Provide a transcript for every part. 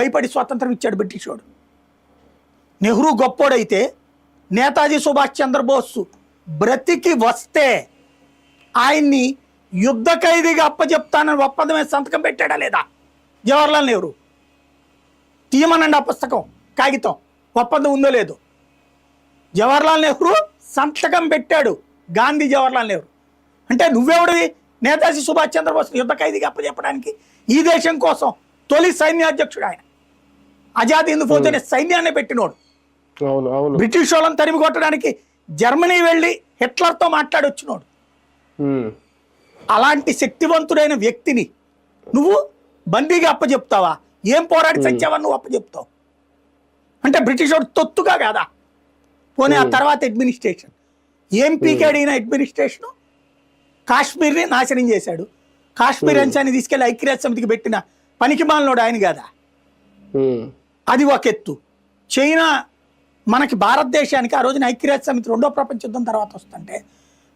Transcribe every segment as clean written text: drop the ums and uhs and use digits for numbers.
భయపడి స్వాతంత్రం ఇచ్చాడు బ్రిటిష్ వాడు. నెహ్రూ గొప్పోడైతే నేతాజీ సుభాష్ చంద్రబోస్ బ్రతికి వస్తే ఆయన్ని యుద్ధ ఖైదీగా అప్పచెప్తానని ఒప్పందం మీద సంతకం పెట్టాడా లేదా జవహర్లాల్ నెహ్రూ? తీయమనండి ఆ పుస్తకం, కాగితం, ఒప్పందం ఉందో లేదో. జవహర్లాల్ నెహ్రూ సంతకం పెట్టాడు, గాంధీ జవహర్లాల్ నెహ్రూ. అంటే నువ్వెవడివి నేతాజీ సుభాష్ చంద్రబోస్ యుద్ధ ఖైదీగా అప్పచెప్పడానికి? ఈ దేశం కోసం తొలి సైన్యాధ్యక్షుడు ఆయన. ఆజాద్ హింద్ ఫౌజ్ అనే సైన్యాన్ని పెట్టినోడు. బ్రిటిష్ వాళ్ళని తరిమి కొట్టడానికి జర్మనీ వెళ్ళి హిట్లర్తో మాట్లాడొచ్చినోడు. అలాంటి శక్తివంతుడైన వ్యక్తిని నువ్వు బందీగా అప్పచెప్తావా? ఏం పోరాడి చచ్చావని నువ్వు అప్పచెప్తావు? అంటే బ్రిటిష్ వాడు తొత్తుగా కాదా? పోనీ ఆ తర్వాత అడ్మినిస్ట్రేషన్ ఏం పీకాడిన అడ్మినిస్ట్రేషను కాశ్మీర్ని నాశనం చేశాడు. కాశ్మీర్ అంశాన్ని తీసుకెళ్లి ఐక్యరాజ్య సమితికి పెట్టిన పనికి మాలినోడు ఆయన కాదా? అది ఒక ఎత్తు. చైనా మనకి భారతదేశానికి ఆ రోజున ఐక్యరాజ్య సమితి రెండో ప్రపంచ యుద్ధం తర్వాత వస్తుంటే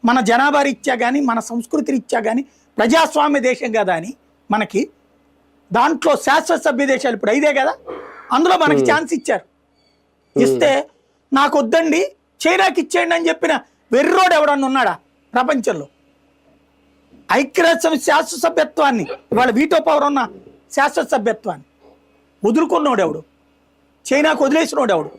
మన జనాభా రీత్యా కానీ మన సంస్కృతి రీత్యా కానీ ప్రజాస్వామ్య దేశం కదా అని మనకి దాంట్లో శాశ్వత సభ్య దేశాలు ఇప్పుడు 5 కదా, అందులో మనకి ఛాన్స్ ఇచ్చారు. ఇస్తే నాకు వద్దండి చైనాకి ఇచ్చేయండి అని చెప్పిన వెర్రోడు ఎవడన్నా ఉన్నాడా ప్రపంచంలో? ఐక్యరాజ్య సమితి శాశ్వత సభ్యత్వాన్ని, ఇవాళ వీటో పవర్ ఉన్న శాశ్వత సభ్యత్వాన్ని వదులుకున్నోడు ఎవడు? చైనాకు వదిలేసినోడు ఎవడు?